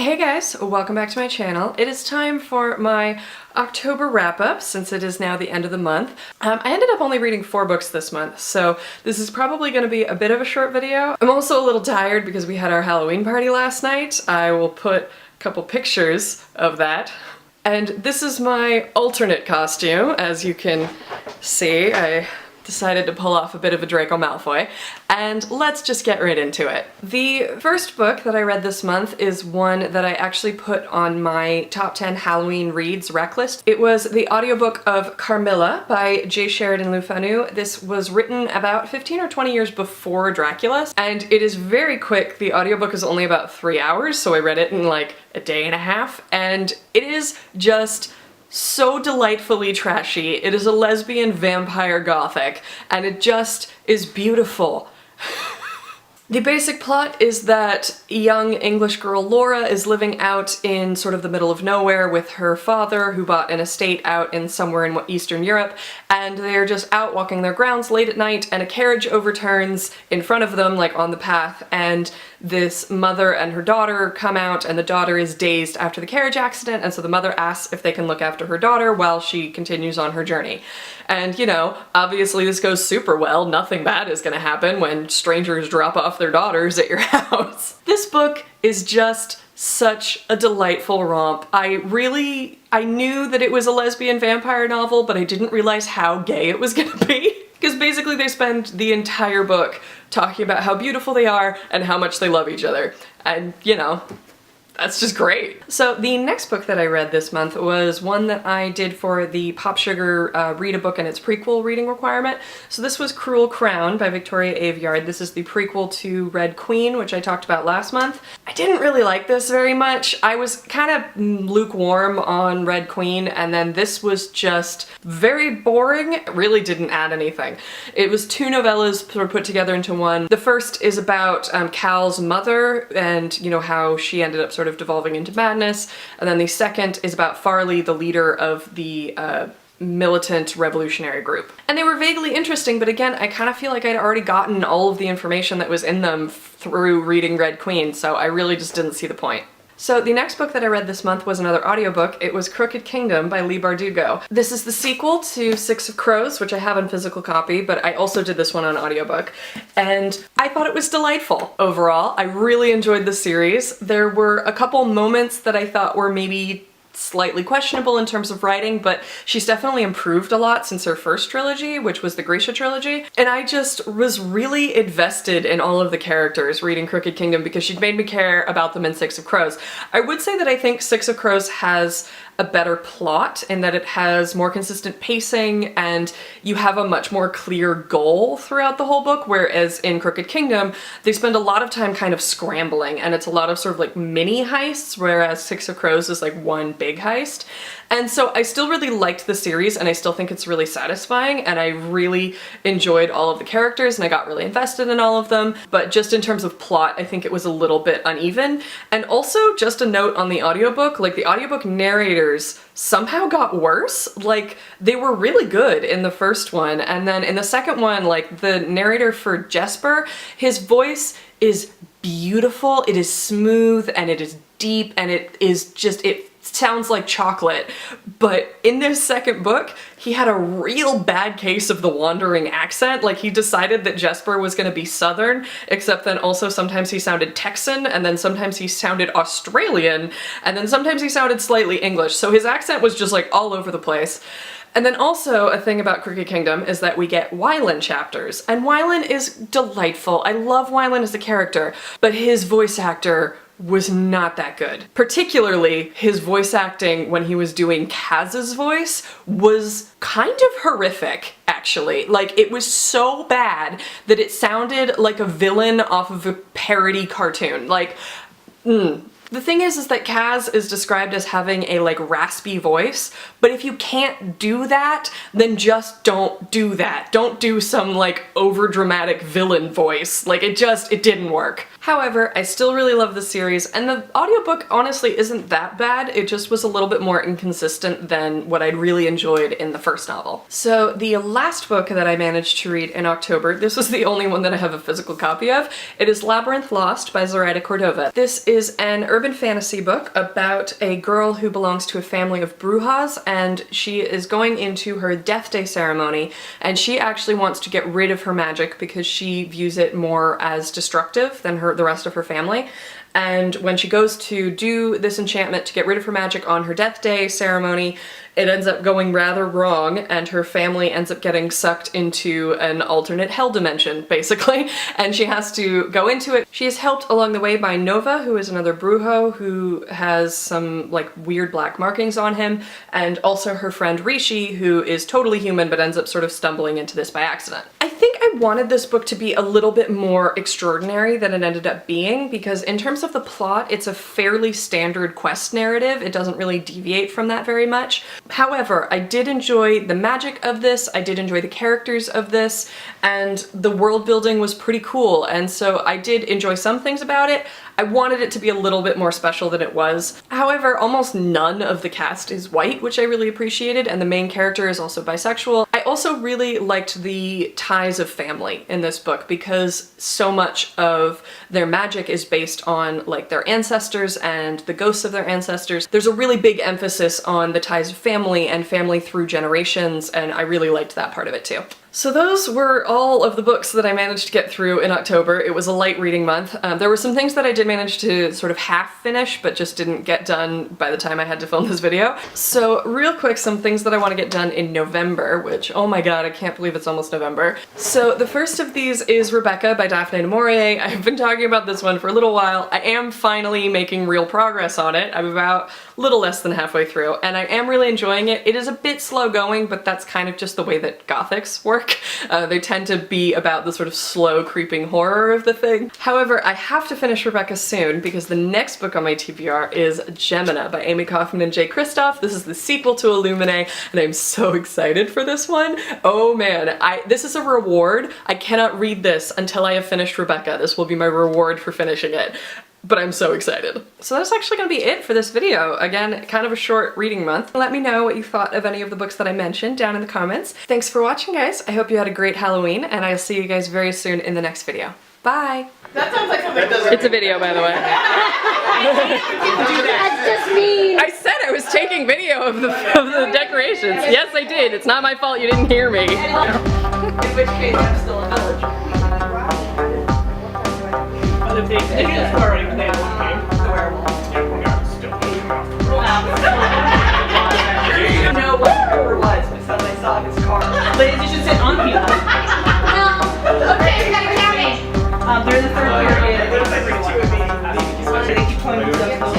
Hey guys, welcome back to my channel. It is time for my October wrap-up since it is now the end of the month. I ended up only reading 4 books this month, so this is probably going to be a bit of a short video. I'm also a little tired because we had our Halloween party last night. I will put a couple pictures of that. And this is my alternate costume. As you can see, I decided to pull off a bit of a Draco Malfoy, and let's just get right into it. The first book that I read this month is one that I actually put on my top 10 Halloween reads rec list. It was the audiobook of Carmilla by J. Sheridan Le Fanu. This was written about 15 or 20 years before Dracula, and it is very quick. The audiobook is only about 3 hours, so I read it in like a day and a half, and it is just so delightfully trashy. It is a lesbian vampire gothic, and it just is beautiful. The basic plot is that young English girl Laura is living out in sort of the middle of nowhere with her father, who bought an estate out in somewhere in Eastern Europe, and they're just out walking their grounds late at night, and a carriage overturns in front of them, like on the path, and this mother and her daughter come out, and the daughter is dazed after the carriage accident, and so the mother asks if they can look after her daughter while she continues on her journey. And, you know, obviously this goes super well. Nothing bad is gonna happen when strangers drop off their daughters at your house. This book is just such a delightful romp. I knew that it was a lesbian vampire novel, but I didn't realize how gay it was gonna be. Because basically they spend the entire book talking about how beautiful they are and how much they love each other. And, you know, that's just great. So the next book that I read this month was one that I did for the Pop Sugar Read a Book and Its Prequel reading requirement. So this was Cruel Crown by Victoria Aveyard. This is the prequel to Red Queen, which I talked about last month. I didn't really like this very much. I was kind of lukewarm on Red Queen, and then this was just very boring. It really didn't add anything. It was 2 novellas sort of put together into one. The first is about Cal's mother and, you know, how she ended up sort of devolving into madness, and then the second is about Farley, the leader of the militant revolutionary group. And they were vaguely interesting, but again, I kind of feel like I'd already gotten all of the information that was in them through reading Red Queen, so I really just didn't see the point. So the next book that I read this month was another audiobook. It was Crooked Kingdom by Leigh Bardugo. This is the sequel to Six of Crows, which I have in physical copy, but I also did this one on audiobook, and I thought it was delightful. Overall, I really enjoyed the series. There were a couple moments that I thought were maybe slightly questionable in terms of writing, but she's definitely improved a lot since her first trilogy, which was the Grisha trilogy, and I just was really invested in all of the characters reading Crooked Kingdom because she'd made me care about them in Six of Crows. I would say that I think Six of Crows has a better plot in that it has more consistent pacing and you have a much more clear goal throughout the whole book, whereas in Crooked Kingdom they spend a lot of time kind of scrambling and it's a lot of sort of like mini heists, whereas Six of Crows is like one big heist. And so I still really liked the series and I still think it's really satisfying, and I really enjoyed all of the characters and I got really invested in all of them, but just in terms of plot I think it was a little bit uneven. And also, just a note on the audiobook, like the audiobook narrators somehow got worse. Like, they were really good in the first one, and then in the second one, like the narrator for Jesper, his voice is beautiful, it is smooth and it is deep and it is just, it sounds like chocolate. But in this second book, he had a real bad case of the wandering accent. Like, he decided that Jesper was gonna be Southern, except then also sometimes he sounded Texan, and then sometimes he sounded Australian, and then sometimes he sounded slightly English. So his accent was just like all over the place. And then also a thing about Crooked Kingdom is that we get Wylan chapters, and Wylan is delightful. I love Wylan as a character, but his voice actor was not that good. Particularly his voice acting when he was doing Kaz's voice was kind of horrific, actually. Like, it was so bad that it sounded like a villain off of a parody cartoon. Like, The thing is that Kaz is described as having a like raspy voice, but if you can't do that, then just don't do that. Don't do some like overdramatic villain voice. Like, it didn't work. However, I still really love the series, and the audiobook honestly isn't that bad. It just was a little bit more inconsistent than what I'd really enjoyed in the first novel. So the last book that I managed to read in October, this was the only one that I have a physical copy of, it is Labyrinth Lost by Zoraida Cordova. This is an urban urban fantasy book about a girl who belongs to a family of brujas, and she is going into her death day ceremony, and she actually wants to get rid of her magic because she views it more as destructive than the rest of her family. And when she goes to do this enchantment to get rid of her magic on her death day ceremony, it ends up going rather wrong, and her family ends up getting sucked into an alternate hell dimension, basically, and she has to go into it. She is helped along the way by Nova, who is another brujo who has some like weird black markings on him, and also her friend Rishi, who is totally human but ends up sort of stumbling into this by accident. I think I wanted this book to be a little bit more extraordinary than it ended up being, because in terms of the plot, it's a fairly standard quest narrative. It doesn't really deviate from that very much. However, I did enjoy the magic of this, I did enjoy the characters of this, and the world building was pretty cool, and so I did enjoy some things about it. I wanted it to be a little bit more special than it was. However, almost none of the cast is white, which I really appreciated, and the main character is also bisexual. I also really liked the ties of family in this book, because so much of their magic is based on like their ancestors and the ghosts of their ancestors. There's a really big emphasis on the ties of family and family through generations, and I really liked that part of it too. So those were all of the books that I managed to get through in October. It was a light reading month. There were some things that I did manage to sort of half finish, but just didn't get done by the time I had to film this video. So real quick, some things that I want to get done in November, which, oh my god, I can't believe it's almost November. So the first of these is Rebecca by Daphne du Maurier. I've been talking about this one for a little while. I am finally making real progress on it. I'm about a little less than halfway through, and I am really enjoying it. It is a bit slow going, but that's kind of just the way that Gothics work. They tend to be about the sort of slow creeping horror of the thing. However, I have to finish Rebecca soon because the next book on my TBR is Gemina by Amy Kaufman and Jay Kristoff. This is the sequel to Illuminae, and I'm so excited for this one. Oh man, this is a reward. I cannot read this until I have finished Rebecca. This will be my reward for finishing it. But I'm so excited. So that's actually gonna be it for this video. Again, kind of a short reading month. Let me know what you thought of any of the books that I mentioned down in the comments. Thanks for watching, guys. I hope you had a great Halloween, and I'll see you guys very soon in the next video. Bye! That sounds like something. It's a video, by the way. That's just me. I said I was taking video of the decorations. Yes, I did. It's not my fault you didn't hear me. In which case, I'm still a village. If they already played one game, the werewolf. Yeah, we're gonna still I don't know what the cover was, but suddenly I saw his car. Ladies, you should sit on people. No. Okay, we gotta count it. They're in the third period. They keep pointing themselves.